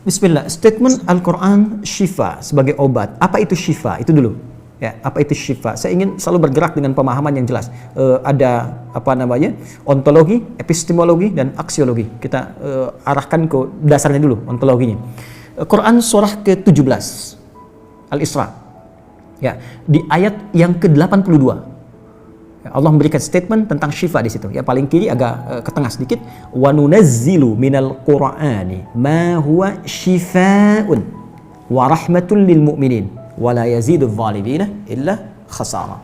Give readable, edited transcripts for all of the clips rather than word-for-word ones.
Bismillah, statement Al-Quran syifa sebagai obat. Apa itu syifa? Itu dulu. Ya, apa itu syifa? Saya ingin selalu bergerak dengan pemahaman yang jelas. Ada apa namanya? Ontologi, epistemologi, dan aksiologi. Kita arahkan ke dasarnya dulu, ontologinya. Quran surah ke-17 Al-Isra. Ya, di ayat yang ke-82. Allah memberikan statement tentang syifa di situ. Ya, paling kiri agak ke tengah sedikit. Wa nunazzilu minal Qur'ani ma huwa syifaa'un wa rahmatul lil mu'minin wa la yazidudz zalimina illa khasara.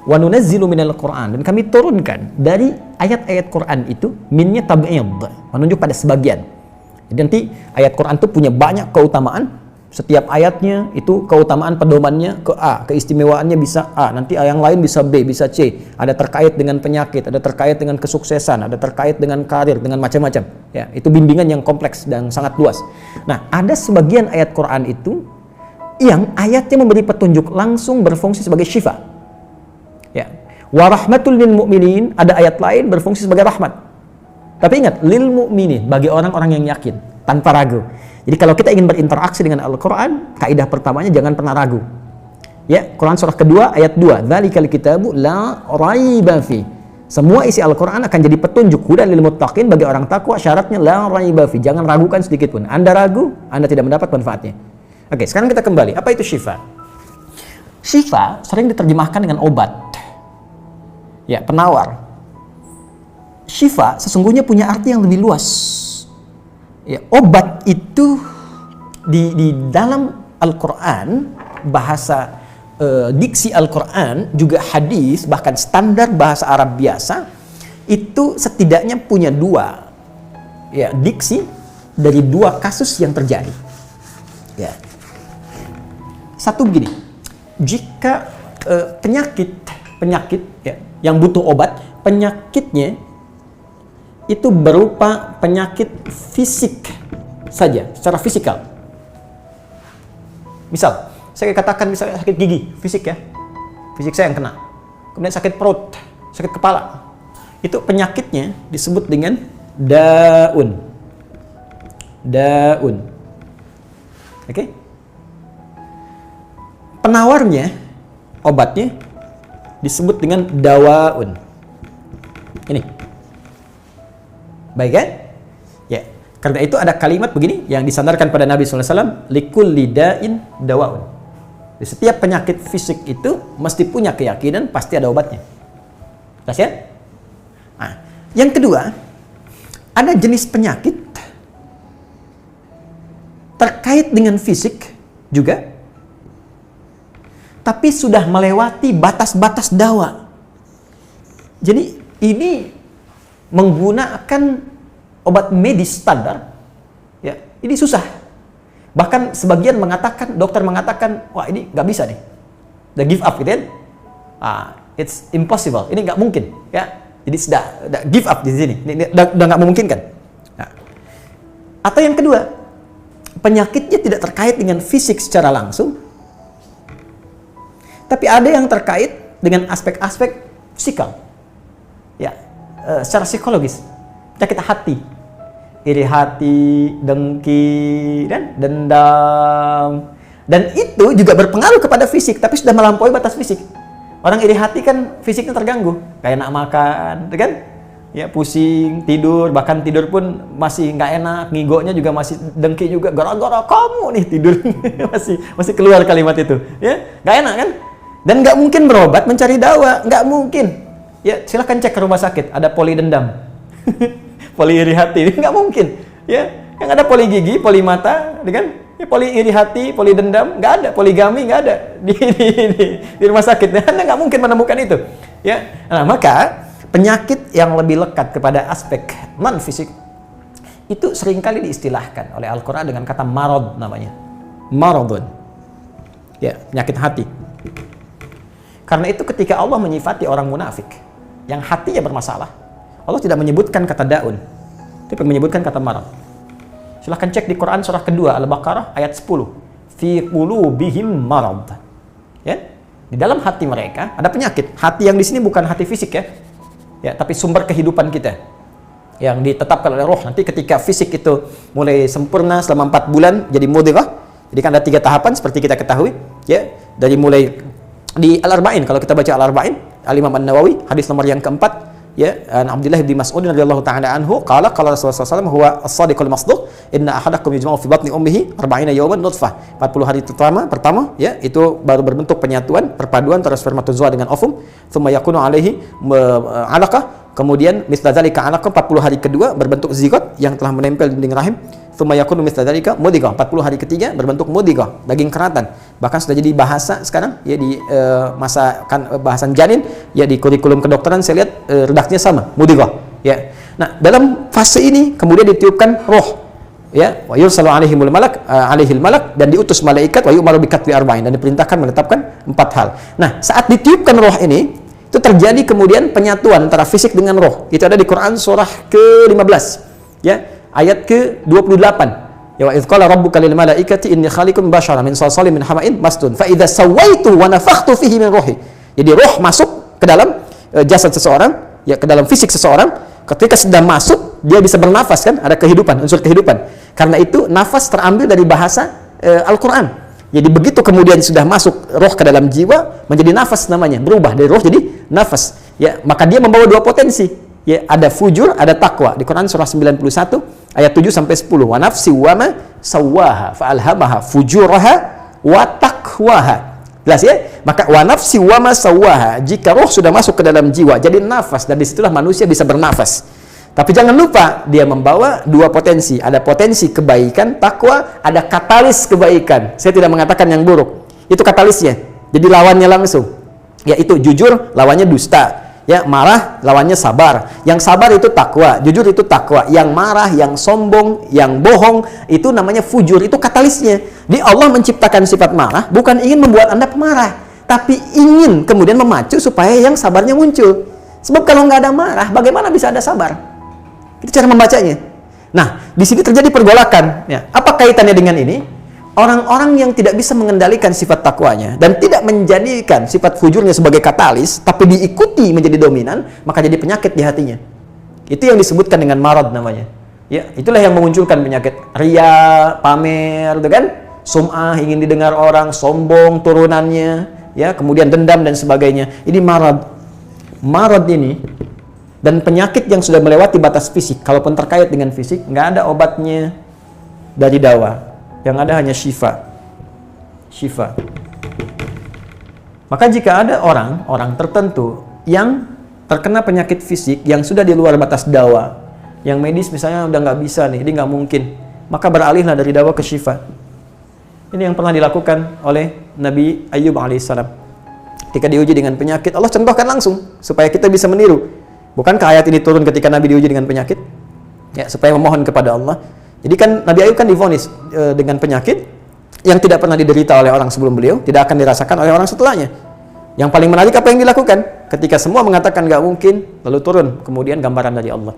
Wa nunazzilu minal Qur'an, dan kami turunkan dari ayat-ayat Quran itu, minnya tab'id, menunjuk pada sebagian. Jadi nanti ayat Quran itu punya banyak keutamaan. Setiap ayatnya itu keutamaan pedomannya ke A, keistimewaannya bisa A, nanti yang lain bisa B, bisa C. Ada terkait dengan penyakit, ada terkait dengan kesuksesan, ada terkait dengan karir, dengan macam-macam. Ya, itu bimbingan yang kompleks dan sangat luas. Nah, ada sebagian ayat Quran itu yang ayatnya memberi petunjuk langsung berfungsi sebagai syifa. Ya. Wa rahmatul lil mu'minin, ada ayat lain berfungsi sebagai rahmat. Tapi ingat, lil mu'minin, bagi orang-orang yang yakin, tanpa ragu. Jadi kalau kita ingin berinteraksi dengan Al-Quran, kaidah pertamanya jangan pernah ragu. Ya, Quran surah kedua ayat 2. Dzalikal kitabu la raiba fi. Semua isi Al-Quran akan jadi petunjuk hudan lil muttaqin, bagi orang takwa. Syaratnya la raiba fi. Jangan ragukan sedikit pun. Anda ragu, Anda tidak mendapat manfaatnya. Oke, sekarang kita kembali. Apa itu syifa? Syifa sering diterjemahkan dengan obat. Ya, penawar. Syifa sesungguhnya punya arti yang lebih luas. Ya, obat itu di dalam Al-Quran, bahasa diksi Al-Quran, juga hadis, bahkan standar bahasa Arab biasa, itu setidaknya punya dua ya, diksi dari dua kasus yang terjadi. Ya. Satu begini, jika penyakit ya, yang butuh obat, penyakitnya itu berupa penyakit fisik saja, secara fisikal. Misal, saya katakan misalnya sakit gigi, fisik ya, fisik saya yang kena. Kemudian sakit perut, sakit kepala. Itu penyakitnya disebut dengan daun. Daun. Oke? Penawarnya, obatnya disebut dengan dawaun. Ini. Baik kan? Ya. Karena itu ada kalimat begini yang disandarkan pada Nabi SAW, likulli da'in dawaun. Di setiap penyakit fisik itu mesti punya keyakinan pasti ada obatnya. Jelas ya? Nah, yang kedua, ada jenis penyakit terkait dengan fisik juga, tapi sudah melewati batas-batas dawa. Jadi ini menggunakan obat medis standar, ya, ini susah. Bahkan sebagian mengatakan, dokter mengatakan, wah ini nggak bisa nih, udah give up gitu kan? It's impossible, ini nggak mungkin, ya. Jadi sudah give up di sini, ini udah nggak memungkinkan. Nah. Atau yang kedua, penyakitnya tidak terkait dengan fisik secara langsung, tapi ada yang terkait dengan aspek-aspek psikal, ya. Secara psikologis, penyakit hati, iri hati, dengki, dan dendam, dan itu juga berpengaruh kepada fisik, tapi sudah melampaui batas fisik. Orang iri hati kan fisiknya terganggu, kayak enak makan, kan? Ya, pusing, tidur, bahkan tidur pun masih nggak enak, ngigonya juga masih dengki juga, gara-gara kamu nih tidur, masih keluar kalimat itu, ya, nggak enak kan? Dan nggak mungkin berobat mencari dawa, nggak mungkin. Ya, silahkan cek ke rumah sakit, ada poli dendam, poli iri hati, nggak mungkin. Ya, yang ada poli gigi, poli mata, kan? Ya, poli iri hati, poli dendam, nggak ada. Poligami nggak ada di rumah sakit. Anda nggak mungkin menemukan itu. Ya, nah, maka penyakit yang lebih lekat kepada aspek non fisik itu seringkali diistilahkan oleh Al-Quran dengan kata marad namanya, maradun. Ya, penyakit hati. Karena itu ketika Allah menyifati orang munafik yang hatinya bermasalah, Allah tidak menyebutkan kata daun, tapi menyebutkan kata marad. Silahkan cek di Quran surah kedua Al-Baqarah ayat 10. Fi qulubihim marad. Ya, di dalam hati mereka ada penyakit. Hati yang di sini bukan hati fisik ya, ya, tapi sumber kehidupan kita. yang ditetapkan oleh roh. Nanti ketika fisik itu mulai sempurna selama 4 bulan jadi mudghah. Jadi kan ada 3 tahapan seperti kita ketahui, ya. Dari mulai di Al-Arba'in, kalau kita baca Al-Arba'in, Al-Imam An-Nawawi, hadis nomor yang keempat, ya, an Abdullah bin Mas'ud radhiyallahu ta'ala anhu qala qala Rasulullah SAW huwa as-sadiqul masduq inna ahadakum yujma'u fi batni ummihi 40 yawman nutfah. 40 hari pertama, ya, itu baru berbentuk penyatuan, perpaduan antara spermatozoa dengan ovum, thumma yakunu alaihi 'alaqah. Kemudian misla dzalika 'alaqah, 40 hari kedua berbentuk zigot yang telah menempel di dinding rahim. Tsumma yakunu misla dzalika mudghah, 40 hari ketiga berbentuk mudghah, daging keratan. Bahkan sudah jadi bahasa sekarang, ya, di masa kan bahasan janin, ya, di kurikulum kedokteran saya lihat redaksinya sama, mudghah, ya. Nah, dalam fase ini kemudian ditiupkan roh, ya, wa yursalu alaihimul malak, alaihil malak, dan diutus malaikat, wa yu'maru bi katbi arba'in, dan diperintahkan menetapkan 4 hal. Nah, saat ditiupkan roh ini, itu terjadi kemudian penyatuan antara fisik dengan roh. Itu ada di Quran surah ke-15, ya, ayat ke-28. Ya, wa idz qala rabbuka lil malaikati inni khaliqun basyaran min salsalin min hama'in masdun fa idza sawaitu wa nafakhtu fihi min ruhi. Jadi roh masuk ke dalam jasad seseorang, ya, ke dalam fisik seseorang. Ketika sudah masuk, dia bisa bernafas, kan, ada kehidupan, unsur kehidupan. Karena itu nafas terambil dari bahasa Al-Qur'an. Jadi begitu kemudian sudah masuk roh ke dalam jiwa, menjadi nafas namanya, berubah dari roh jadi nafas. Ya, maka dia membawa 2 potensi. Ya, ada fujur, ada takwa. Di Quran surah 91 ayat 7 sampai 10. Wa nafsi wa ma sawwaha fa alhamaha fujuraha wa taqwaha. Jelas, ya? Maka wa nafsi wa ma sawwaha, jika roh sudah masuk ke dalam jiwa jadi nafas, dan disitulah manusia bisa bernafas. Tapi jangan lupa, dia membawa 2 potensi. Ada potensi kebaikan, takwa, ada katalis kebaikan. Saya tidak mengatakan yang buruk. Itu katalisnya. Jadi lawannya langsung. Yaitu jujur, lawannya dusta. Ya, marah, lawannya sabar. Yang sabar itu takwa, jujur itu takwa. Yang marah, yang sombong, yang bohong, itu namanya fujur. Itu katalisnya. Di Allah menciptakan sifat marah, bukan ingin membuat Anda pemarah, tapi ingin kemudian memacu supaya yang sabarnya muncul. Sebab kalau nggak ada marah, bagaimana bisa ada sabar? Itu cara membacanya. Nah, di sini terjadi pergolakan. Ya. Apa kaitannya dengan ini? Orang-orang yang tidak bisa mengendalikan sifat takwanya dan tidak menjadikan sifat fujurnya sebagai katalis, tapi diikuti menjadi dominan, maka jadi penyakit di hatinya. Itu yang disebutkan dengan marad namanya. Ya, itulah yang memunculkan penyakit ria, pamer, gitu kan? Sum'ah, ingin didengar orang, sombong turunannya, ya, kemudian dendam dan sebagainya. Ini marad. Marad ini dan penyakit yang sudah melewati batas fisik, kalaupun terkait dengan fisik, nggak ada obatnya dari dawa. Yang ada hanya syifa. Syifa. Maka jika ada orang tertentu yang terkena penyakit fisik yang sudah di luar batas dawa, yang medis misalnya udah nggak bisa nih, ini nggak mungkin, maka beralihlah dari dawa ke syifa. Ini yang pernah dilakukan oleh Nabi Ayyub alaihissalam. Ketika diuji dengan penyakit, Allah contohkan langsung supaya kita bisa meniru. Bukankah ayat ini turun ketika Nabi diuji dengan penyakit? Ya, supaya memohon kepada Allah. Jadi kan Nabi Ayub kan divonis dengan penyakit yang tidak pernah diderita oleh orang sebelum beliau, tidak akan dirasakan oleh orang setelahnya. Yang paling menarik apa yang dilakukan? Ketika semua mengatakan nggak mungkin, lalu turun kemudian gambaran dari Allah.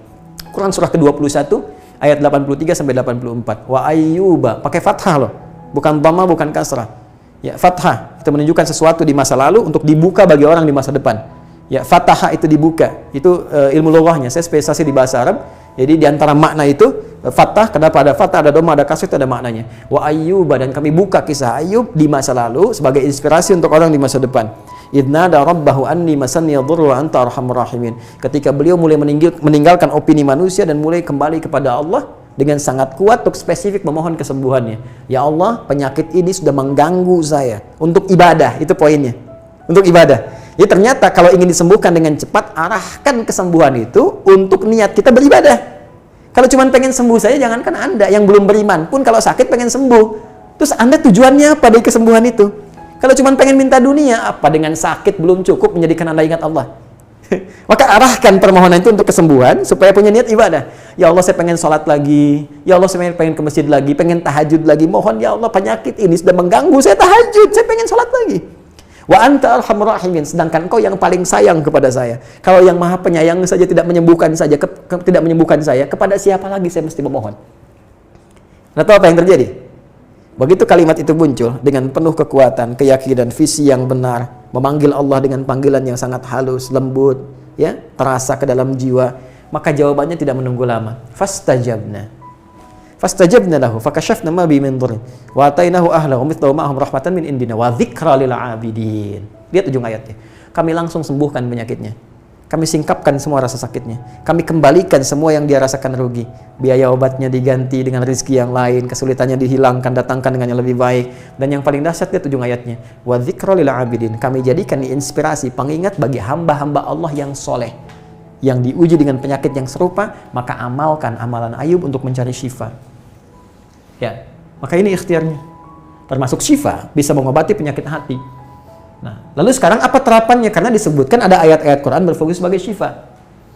Quran surah ke-21 ayat 83 sampai 84. Wa ayyuba, pakai fathah loh. Bukan dhamma, bukan kasrah. Ya, fathah itu menunjukkan sesuatu di masa lalu untuk dibuka bagi orang di masa depan. Ya, fataha itu dibuka. Itu ilmu lughahnya. Saya spesialisasi di bahasa Arab. Jadi di antara makna itu fathah, kenapa ada fathah, ada dhamma, ada kasrah, itu ada maknanya. Wa ayyuba, dan kami buka kisah Ayub di masa lalu sebagai inspirasi untuk orang di masa depan. Idnada rabbahu anni masanni yadhurru wa anta arhamur rahimin. Ketika beliau mulai meninggalkan opini manusia dan mulai kembali kepada Allah dengan sangat kuat untuk spesifik memohon kesembuhannya. Ya Allah, penyakit ini sudah mengganggu saya. Untuk ibadah, itu poinnya. Untuk ibadah. Jadi ternyata kalau ingin disembuhkan dengan cepat, arahkan kesembuhan itu untuk niat kita beribadah. Kalau cuma pengen sembuh saja, jangankan Anda yang belum beriman pun kalau sakit pengen sembuh. Terus Anda tujuannya apa dari kesembuhan itu? Kalau cuma pengen minta dunia, apa dengan sakit belum cukup menjadikan Anda ingat Allah? Maka arahkan permohonan itu untuk kesembuhan supaya punya niat ibadah. Ya Allah, saya pengen sholat lagi. Ya Allah, saya pengen ke masjid lagi, pengen tahajud lagi. Mohon ya Allah, penyakit ini sudah mengganggu saya tahajud, saya pengen sholat lagi. Wa anta arhamur rahimin, sedangkan Engkau yang paling sayang kepada saya. Kalau yang Maha Penyayang saja tidak menyembuhkan saya, kepada siapa lagi saya mesti memohon? Nah, tahu apa yang terjadi? Begitu kalimat itu muncul dengan penuh kekuatan, keyakinan, visi yang benar, memanggil Allah dengan panggilan yang sangat halus, lembut, ya, terasa ke dalam jiwa, Maka jawabannya tidak menunggu lama. Fastajabna lahu fakashafna ma bi min dhurrin wa atainahu ahlahu mithlahu ma'ahum rahmatan min indina wa dzikra lil 'abidin. Lihat ujung ayatnya. Kami langsung sembuhkan penyakitnya. Kami singkapkan semua rasa sakitnya. Kami kembalikan semua yang dia rasakan rugi. Biaya obatnya diganti dengan rezeki yang lain, kesulitannya dihilangkan, datangkan dengan yang lebih baik. Dan yang paling dahsyat lihat ujung ayatnya. Wa dzikra lil 'abidin. Kami jadikan inspirasi, pengingat bagi hamba-hamba Allah yang soleh, yang diuji dengan penyakit yang serupa, maka amalkan amalan Ayub untuk mencari syifa. Ya, maka ini ikhtiarnya. Termasuk syifa, bisa mengobati penyakit hati. Nah, lalu sekarang apa terapannya? Karena disebutkan ada ayat-ayat Quran berfokus sebagai syifa.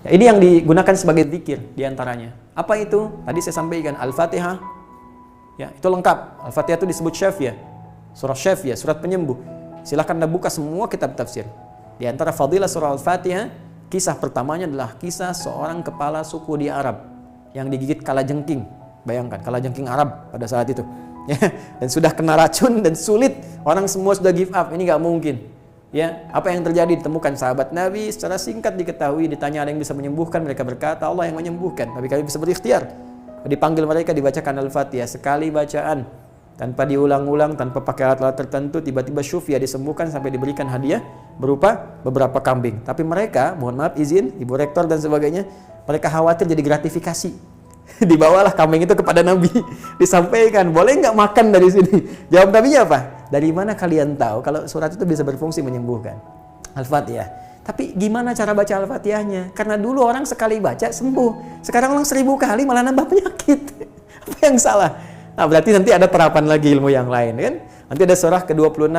Ya, ini yang digunakan sebagai zikir diantaranya. Apa itu? Tadi saya sampaikan Al-Fatihah. Ya, itu lengkap. Al-Fatihah itu disebut syafiyah. Surah syafiyah, surat penyembuh. Silahkan Anda buka semua kitab tafsir. Di antara fadilah surah Al-Fatihah, kisah pertamanya adalah kisah seorang kepala suku di Arab yang digigit kalajengking. Bayangkan, kalajengking Arab pada saat itu. Ya, dan sudah kena racun dan sulit. Orang semua sudah give up, ini nggak mungkin. Ya, apa yang terjadi? Ditemukan sahabat Nabi, secara singkat diketahui, ditanya ada yang bisa menyembuhkan, mereka berkata Allah yang menyembuhkan. Tapi kami bisa berikhtiar. Dipanggil mereka, dibacakan Al-Fatihah sekali bacaan, tanpa diulang-ulang, tanpa pakai alat-alat tertentu, tiba-tiba syufia disembuhkan sampai diberikan hadiah berupa beberapa kambing. Tapi mereka, mohon maaf izin, Ibu Rektor dan sebagainya, mereka khawatir jadi gratifikasi. Dibawalah kambing itu kepada Nabi, disampaikan, boleh nggak makan dari sini? Jawab Nabinya apa? Dari mana kalian tahu kalau surat itu bisa berfungsi menyembuhkan? Al-Fatihah. Tapi gimana cara baca Al-Fatihahnya? Karena dulu orang sekali baca sembuh, sekarang orang 1000 kali malah nambah penyakit. Apa yang salah? Nah, berarti nanti ada terapan lagi ilmu yang lain, kan? Nanti ada surah ke-26,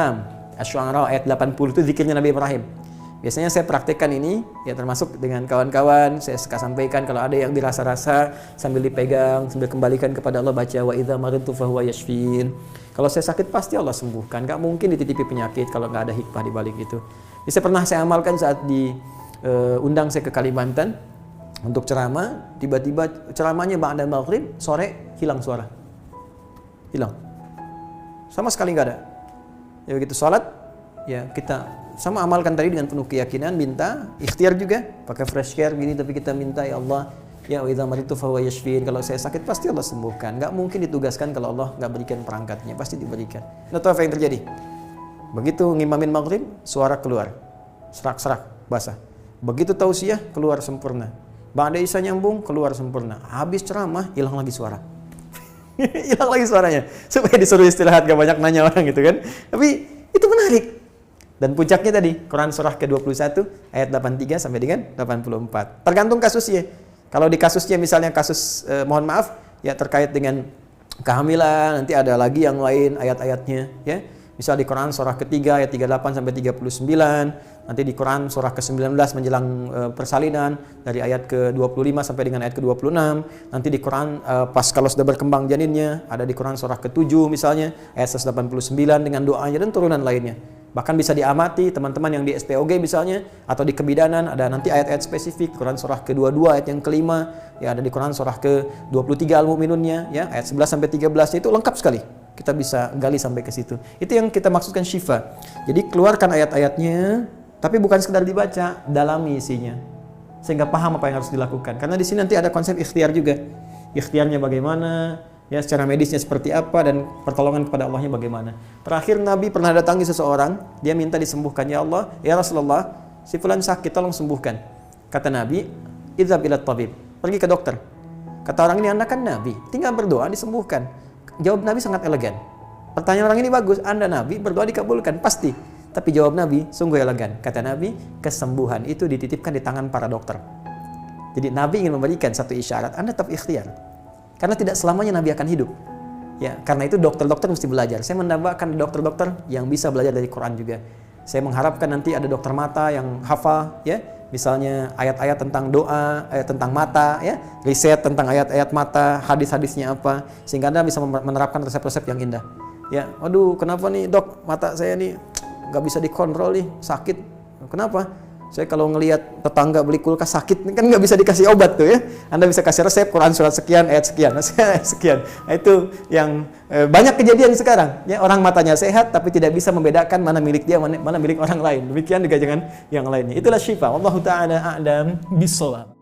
Asy-Syu'ara ayat 80 itu zikirnya Nabi Ibrahim. Biasanya saya praktekkan ini, ya termasuk dengan kawan-kawan, saya suka sampaikan kalau ada yang dirasa-rasa sambil dipegang, sambil kembalikan kepada Allah, baca wa idza maridtu fahuwa yashfin. Kalau saya sakit pasti Allah sembuhkan, nggak mungkin dititipi penyakit kalau nggak ada hikmah di balik itu. Ini saya amalkan saat diundang saya ke Kalimantan untuk ceramah, tiba-tiba ceramahnya ba'da maghrib, sore hilang suara. Hilang. Sama sekali nggak ada. Ya begitu sholat, ya kita sama amalkan tadi dengan penuh keyakinan, minta, ikhtiar juga, pakai fresh care gini, tapi kita minta, ya Allah, ya wa idza maridtu fahuwa yashfin. Kalau saya sakit pasti Allah sembuhkan. Nggak mungkin ditugaskan kalau Allah nggak berikan perangkatnya, pasti diberikan. Nah, tahu apa yang terjadi? Begitu ngimamin maghrib, suara keluar, serak-serak, basah. Begitu tausiah, keluar sempurna. Ba'da isya nyambung, keluar sempurna. Habis ceramah, hilang lagi suara. Hilang lagi suaranya. Supaya disuruh istirahat, gak banyak nanya orang gitu kan. Tapi itu menarik. Dan puncaknya tadi, Quran surah ke-21 ayat 83 sampai dengan 84. Tergantung kasusnya. Kalau di kasusnya misalnya kasus mohon maaf ya terkait dengan kehamilan, nanti ada lagi yang lain ayat-ayatnya ya. Misal di Quran surah ketiga ayat 38 sampai 39, nanti di Quran surah ke-19 menjelang persalinan dari ayat ke-25 sampai dengan ayat ke-26, nanti di Quran pas kalau sudah berkembang janinnya, ada di Quran surah ke-7 misalnya ayat 189 dengan doanya dan turunan lainnya. Bahkan bisa diamati teman-teman yang di SPOG misalnya atau di kebidanan ada nanti ayat-ayat spesifik Quran surah ke-22 ayat yang kelima, ya ada di Quran surah ke-23 Al-Mu'minunnya ya ayat 11 sampai 13 itu lengkap sekali. Kita bisa gali sampai ke situ. Itu yang kita maksudkan syifa. Jadi keluarkan ayat-ayatnya tapi bukan sekedar dibaca, dalami isinya sehingga paham apa yang harus dilakukan. Karena di sini nanti ada konsep ikhtiar juga. Ikhtiarnya bagaimana? Ya, secara medisnya seperti apa dan pertolongan kepada Allahnya bagaimana. Terakhir Nabi pernah datangi seseorang, dia minta disembuhkan, ya Allah, ya Rasulullah, si fulan sakit, tolong sembuhkan. Kata Nabi, idzhab ila tabib, pergi ke dokter. Kata orang ini, Anda kan Nabi, tinggal berdoa disembuhkan. Jawab Nabi sangat elegan. Pertanyaan orang ini bagus, Anda Nabi, berdoa dikabulkan, pasti. Tapi jawab Nabi sungguh elegan. Kata Nabi, kesembuhan itu dititipkan di tangan para dokter. Jadi Nabi ingin memberikan satu isyarat, Anda tetap ikhtiar. Karena tidak selamanya Nabi akan hidup. Ya, karena itu dokter-dokter mesti belajar. Saya mendambakan dokter-dokter yang bisa belajar dari Quran juga. Saya mengharapkan nanti ada dokter mata yang hafal, ya, misalnya ayat-ayat tentang doa, ayat tentang mata, ya, riset tentang ayat-ayat mata, hadis-hadisnya apa, sehingga Anda bisa menerapkan resep-resep yang indah. Ya, aduh, kenapa nih dok, mata saya nih nggak bisa dikontrol nih, sakit. Kenapa? Saya kalau ngelihat tetangga beli kulkas sakit, kan nggak bisa dikasih obat tuh ya. Anda bisa kasih resep Quran surat sekian, ayat sekian, sekian. Nah, itu yang banyak kejadian sekarang. Ya, orang matanya sehat tapi tidak bisa membedakan mana milik dia, mana milik orang lain. Demikian juga dengan yang lainnya. Itulah syifa. Wallahu ta'ala a'lam bishawab.